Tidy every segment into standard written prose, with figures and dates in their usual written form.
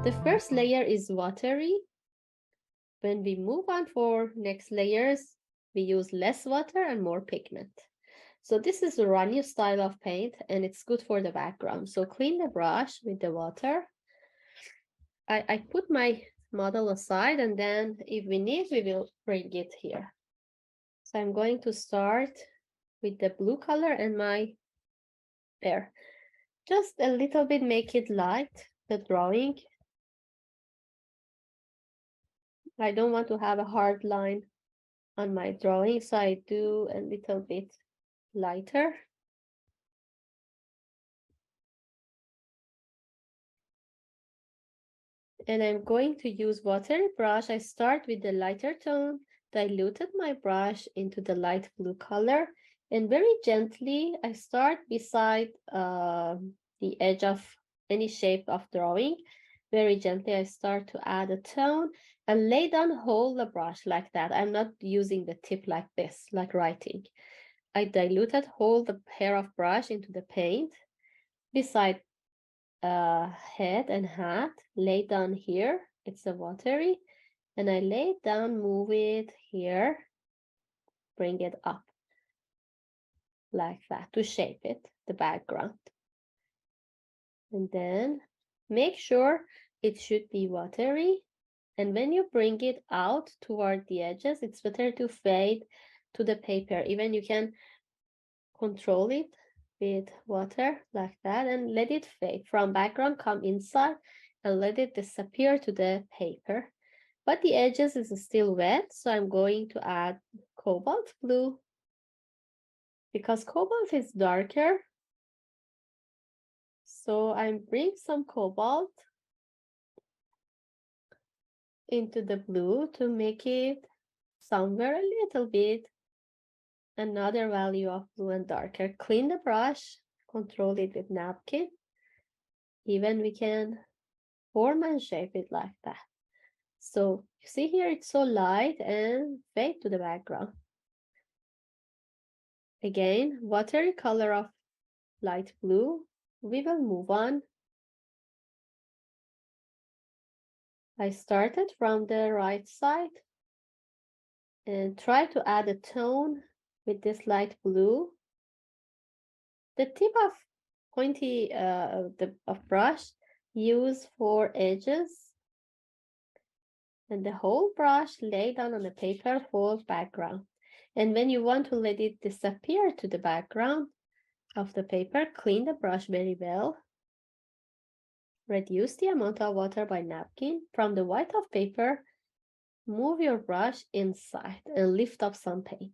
The first layer is watery. When we move on for next layers, we use less water and more pigment. So this is a runny style of paint and it's good for the background. So clean the brush with the water. I put my model aside, and then if we need, we will bring it here. So I'm going to start with the blue color and my pear. Just a little bit, make it light, the drawing. I don't want to have a hard line on my drawing, so I do a little bit lighter. And I'm going to use watery brush. I start with the lighter tone, diluted my brush into the light blue color, and very gently I start beside the edge of any shape of drawing. Very gently I start to add a tone and lay down, hold the brush like that. I'm not using the tip like this, like writing. I diluted, hold the hair of brush into the paint beside head and hat, lay down here, it's a watery, and I lay it down, move it here, bring it up like that to shape it, the background. And then make sure it should be watery, and when you bring it out toward the edges, it's better to fade to the paper. Even you can control it with water like that and let it fade from background, come inside and let it disappear to the paper. But the edges is still wet, so I'm going to add cobalt blue because cobalt is darker. So I bring some cobalt into the blue to make it somewhere a little bit another value of blue and darker. Clean the brush, control it with napkin. Even we can form and shape it like that. So you see here it's so light and fade to the background. Again, watery color of light blue. We will move on. I started from the right side and try to add a tone with this light blue. The tip of pointy of brush use for edges, and the whole brush lay down on the paper for background. And when you want to let it disappear to the background of the paper, clean the brush very well. Reduce the amount of water by napkin. From the white of paper, move your brush inside and lift up some paint.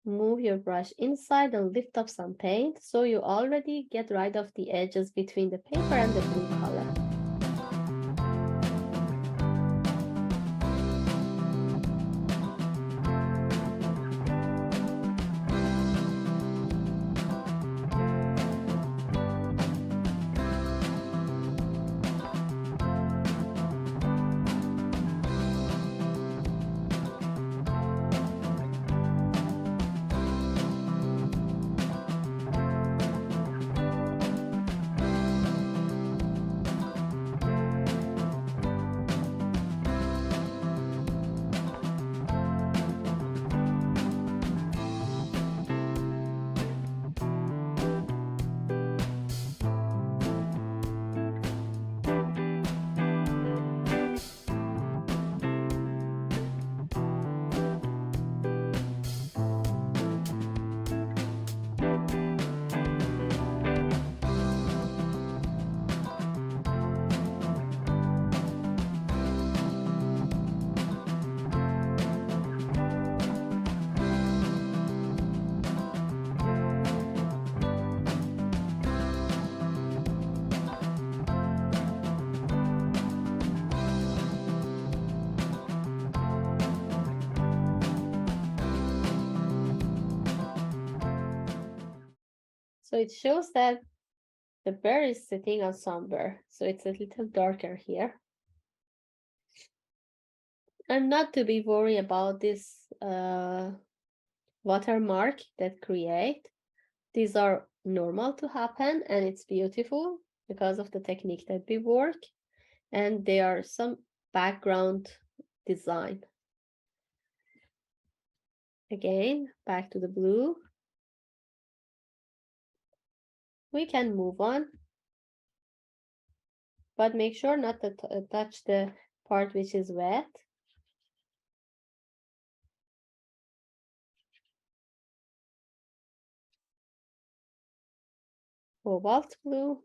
Move your brush inside and lift up some paint, so you already get rid of the edges between the paper and the blue color. So it shows that the bear is sitting on somewhere, so it's a little darker here. I'm not to be worried about this watermark that create. These are normal to happen, and it's beautiful because of the technique that we work. and there are some background design. Again, back to the blue. We can move on, but make sure not to touch the part which is wet. Cobalt blue.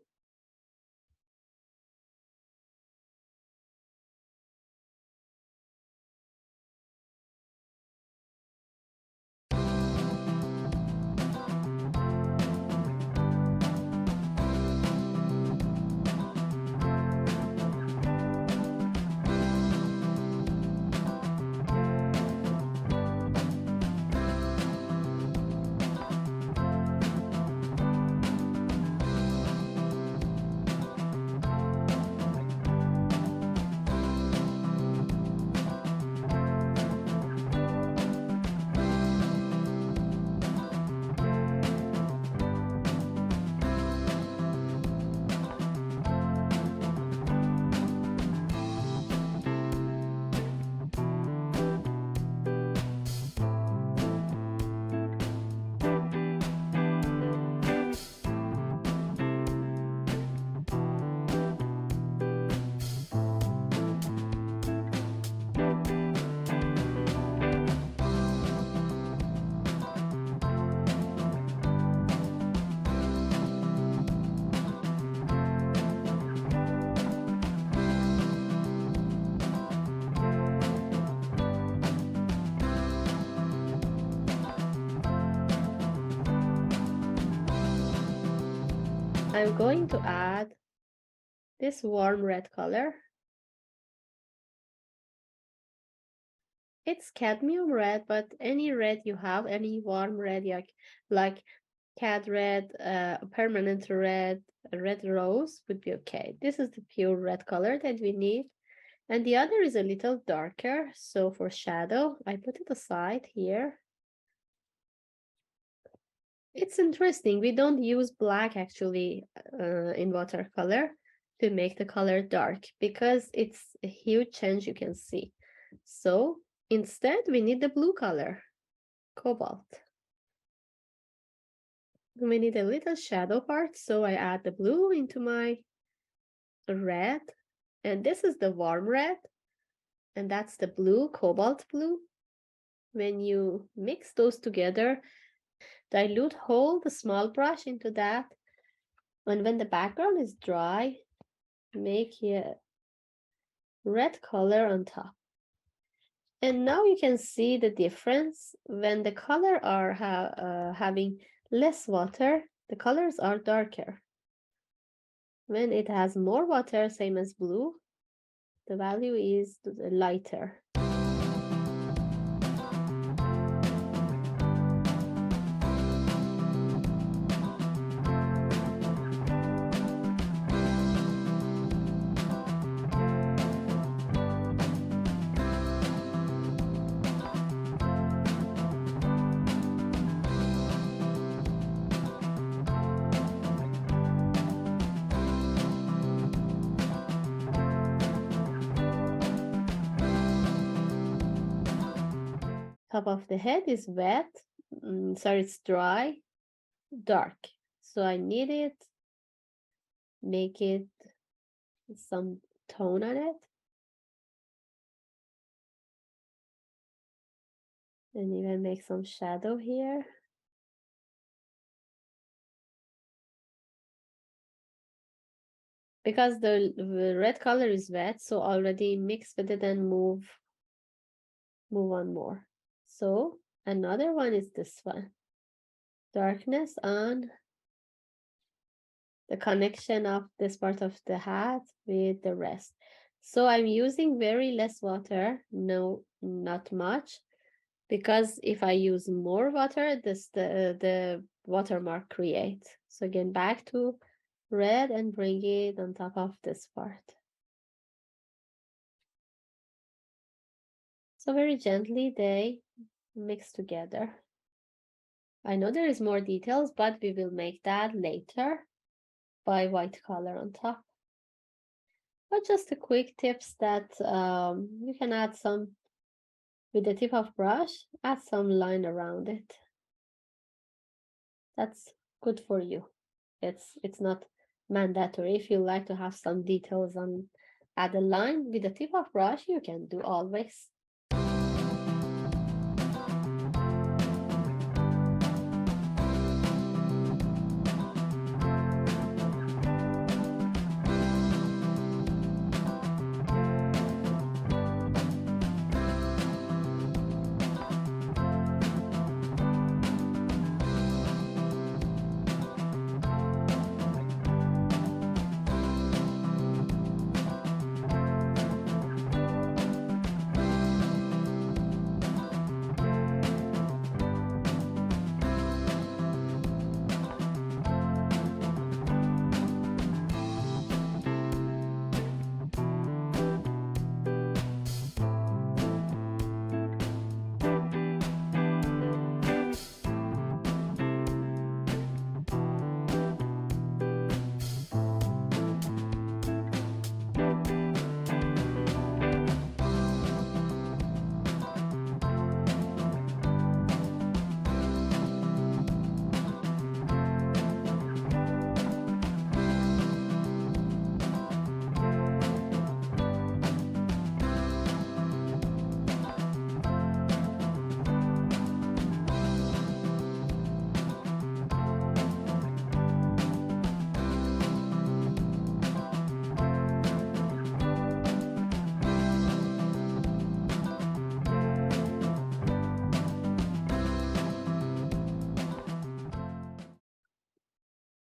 I'm going to add this warm red color. It's cadmium red, but any red you have, any warm red, like cad red, permanent red, red rose would be okay. This is the pure red color that we need. And the other is a little darker. So for shadow, I put it aside here. It's interesting. We don't use black actually in watercolor to make the color dark because it's a huge change you can see. So instead, we need the blue color, cobalt. We need a little shadow part, so I add the blue into my red. And this is the warm red, and that's the blue, cobalt blue. When you mix those together, dilute whole the small brush into that, and when the background is dry, make a red color on top. And now you can see the difference. When the color are having less water, the colors are darker. When it has more water, same as blue, the value is lighter. Top of the head is wet, sorry, it's dry, dark. So I need it, make it some tone on it. And even make some shadow here. Because the red color is wet, so already mix with it and move on more. So another one is this one. Darkness on the connection of this part of the hat with the rest. So I'm using very less water, no, not much, because if I use more water, the watermark creates. So again, back to red and bring it on top of this part. So very gently they mix together. I know there is more details, but we will make that later by white color on top. but just a quick tips that you can add some with the tip of brush, add some line around it. That's good for you. It's not mandatory. If you like to have some details on add a line with the tip of brush, you can do always.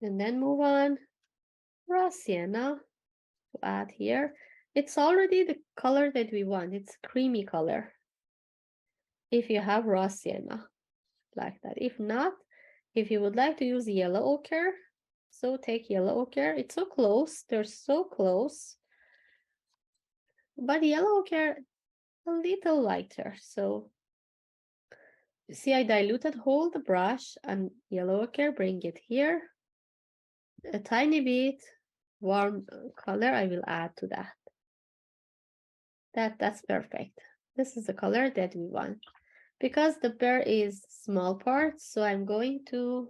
And then move on raw sienna to add here. It's already the color that we want. It's creamy color. If you have raw sienna like that. If not, if you would like to use yellow ochre, so take yellow ochre. It's so close. They're so close. But yellow ochre a little lighter. So you see I diluted whole the brush and yellow ochre, bring it here. A tiny bit warm color I will add to that. That's perfect. This is the color that we want. Because the pear is small part, so I'm going to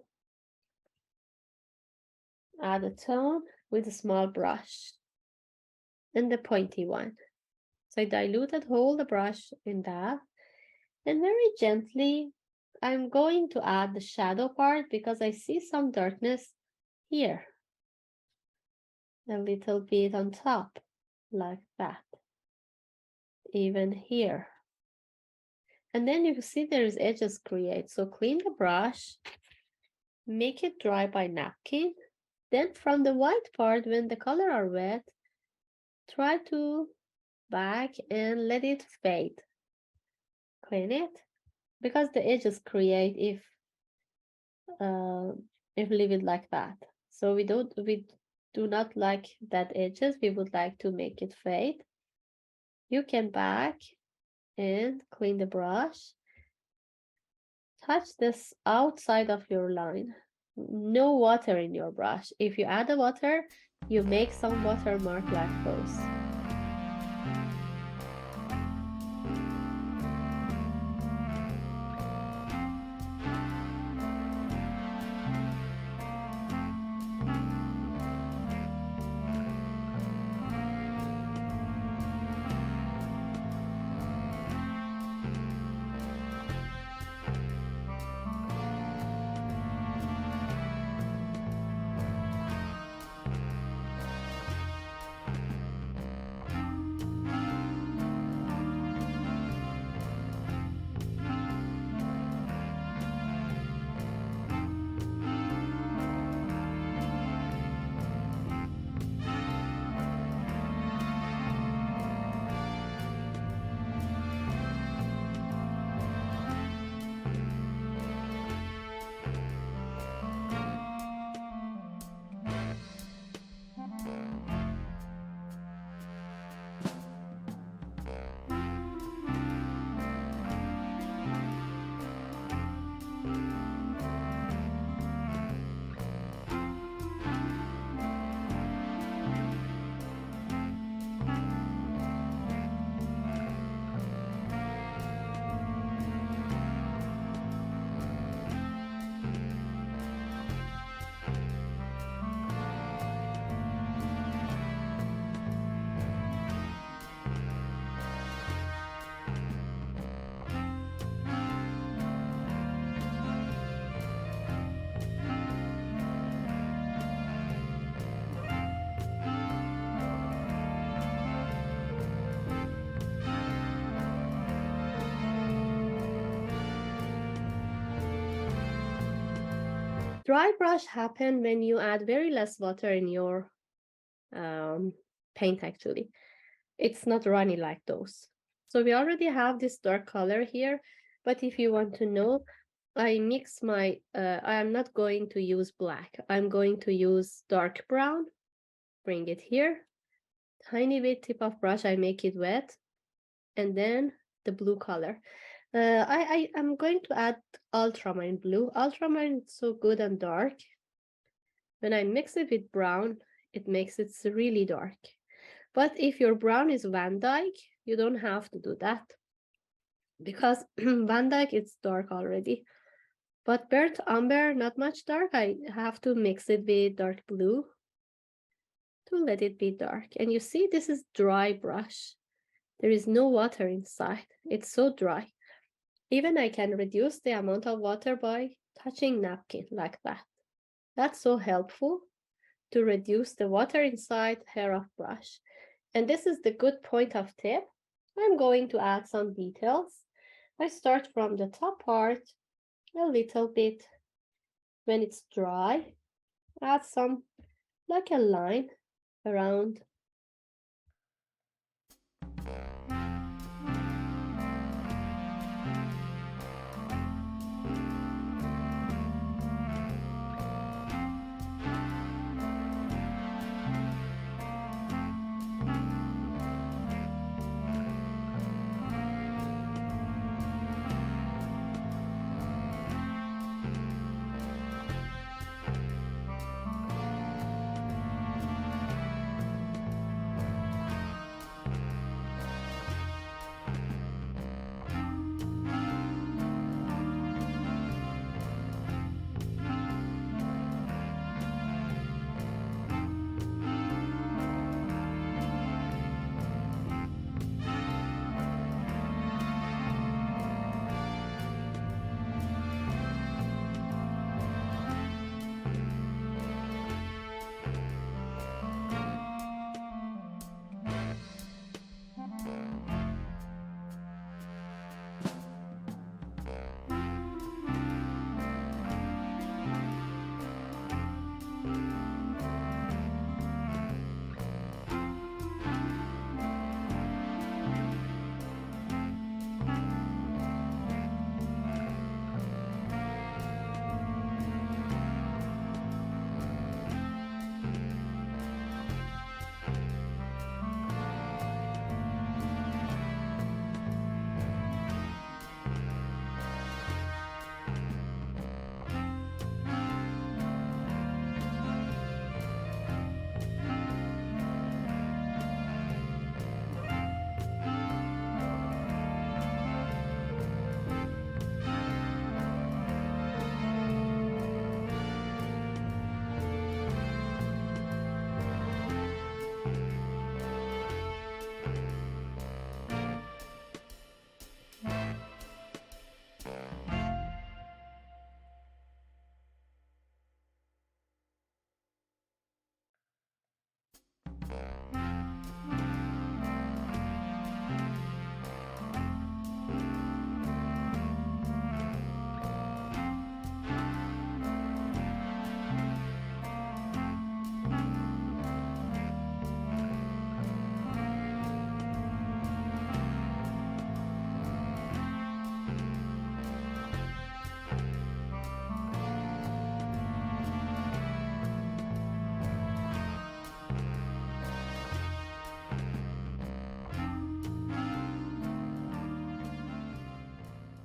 add a tone with a small brush and the pointy one. So I diluted whole the brush in that, and very gently I'm going to add the shadow part because I see some darkness here. A little bit on top, like that. Even here. And then you see there's edges create. So clean the brush, make it dry by napkin. Then from the white part, when the color are wet, try to back and let it fade. Clean it because the edges create if leave it like that. So we do not like that edges. We would like to make it fade. You can back and clean the brush. Touch this outside of your line. No water in your brush. If you add the water, you make some watermark like those. Dry brush happen when you add very less water in your paint actually. It's not runny like those. So we already have this dark color here, but if you want to know, I mix my, I am not going to use black. I'm going to use dark brown. Bring it here. Tiny bit tip of brush, I make it wet. And then the blue color. I am going to add ultramarine blue. Ultramarine is so good and dark. When I mix it with brown, it makes it really dark. But if your brown is Van Dyke, you don't have to do that because Van Dyke is dark already. But burnt umber, not much dark. I have to mix it with dark blue to let it be dark. And you see, this is dry brush. There is no water inside. It's so dry. Even I can reduce the amount of water by touching napkin like that. That's so helpful to reduce the water inside hair of brush. And this is the good point of tip. I'm going to add some details. I start from the top part a little bit. When it's dry, add some, like a line around.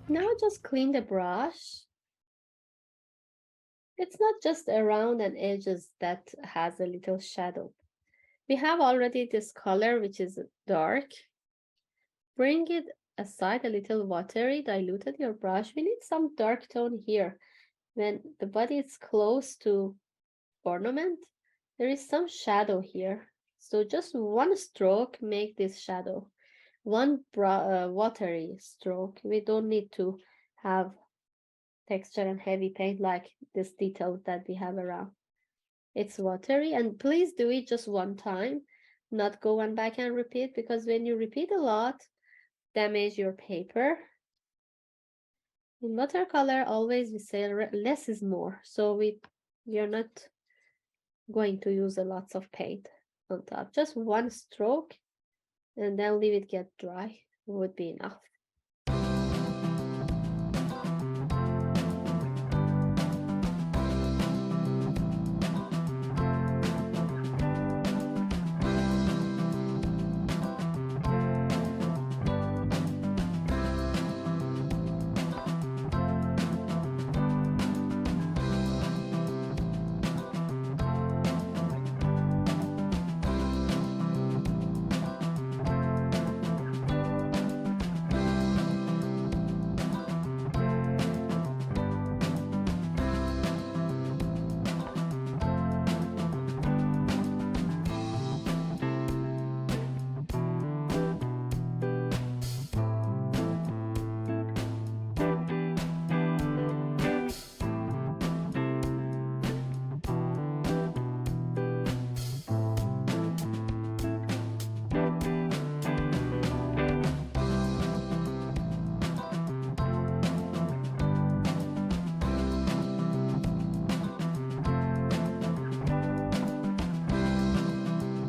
Now just clean the brush. It's not just around and edges that has a little shadow. We have already this color, which is dark. Bring it aside a little watery, diluted your brush. We need some dark tone here. When the body is close to ornament, there is some shadow here. So just one stroke, make this shadow. One watery stroke. We don't need to have texture and heavy paint like this detail that we have around. It's watery, and please do it just one time, not go and back and repeat, because when you repeat a lot, damage your paper. In watercolor, always we say less is more. So we You're not going to use a lot of paint on top. Just one stroke and then leave it get dry would be enough.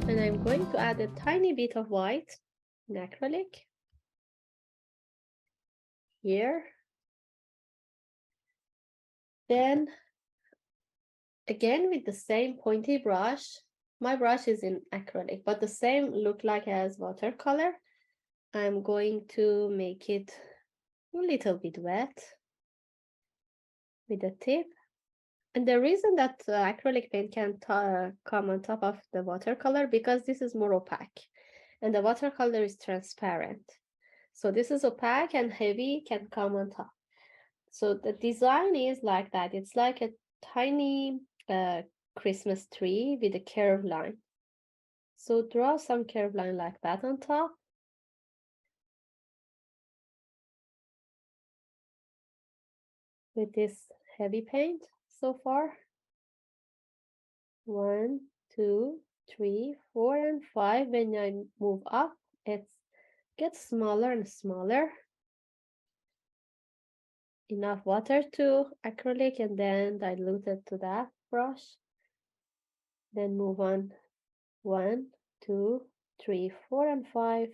And I'm going to add a tiny bit of white in acrylic here. Then again with the same pointy brush, my brush is in acrylic, but the same look like as watercolor. I'm going to make it a little bit wet with the tip. And the reason that acrylic paint can come on top of the watercolor, because this is more opaque and the watercolor is transparent. So this is opaque and heavy can come on top. So the design is like that. It's like a tiny Christmas tree with a curved line. So draw some curved line like that on top. With this heavy paint so far. 1, 2, 3, 4, and 5. When I move up, it gets smaller and smaller. Enough water to acrylic and then dilute it to that brush. Then move on 1, 2, 3, 4, and 5.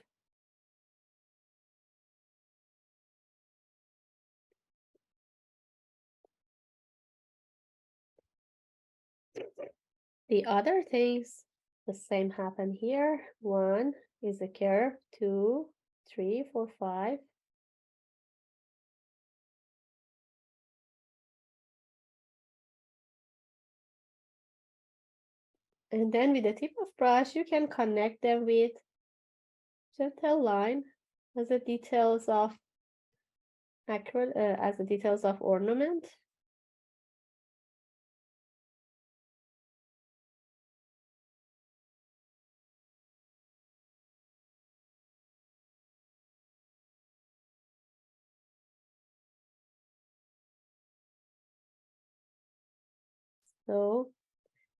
The other things, the same happen here. 1 is a curve, 2, 3, 4, 5. And then with the tip of brush, you can connect them with gentle line as the details of as the details of ornament. So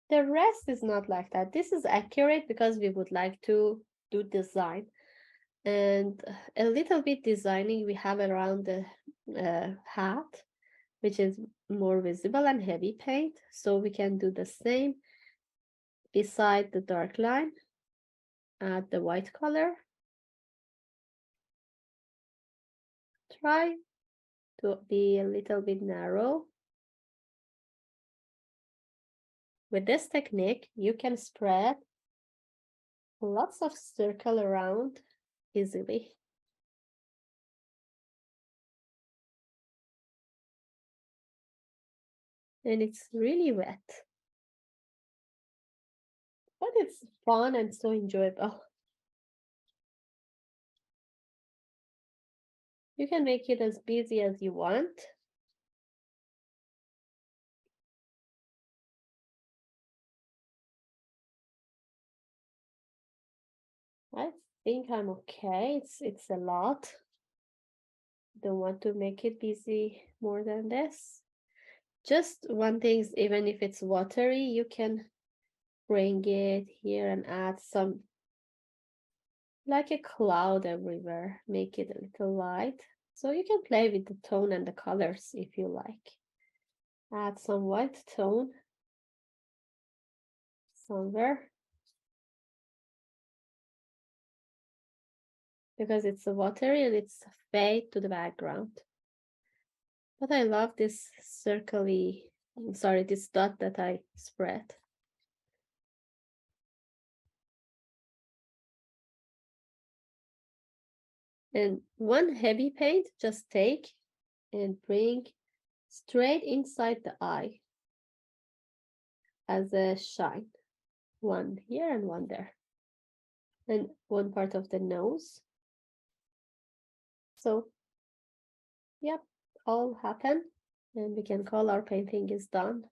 the rest is not like that. This is accurate because we would like to do design. And a little bit designing we have around the hat, which is more visible and heavy paint. So we can do the same beside the dark line, add the white color. Try to be a little bit narrow. With this technique, you can spread lots of circle around easily. And it's really wet. But it's fun and so enjoyable. You can make it as busy as you want. I think I'm okay. It's a lot. Don't want to make it busy more than this. Just one thing is, even if it's watery, you can bring it here and add some, like a cloud everywhere. Make it a little light. So you can play with the tone and the colors if you like. Add some white tone somewhere. Because it's a watery and it's fade to the background. But I love this circly, sorry, this dot that I spread. And one heavy paint, just take and bring straight inside the eye as a shine. One here and one there. And one part of the nose. So, yep, all happen. And we can call our painting is done.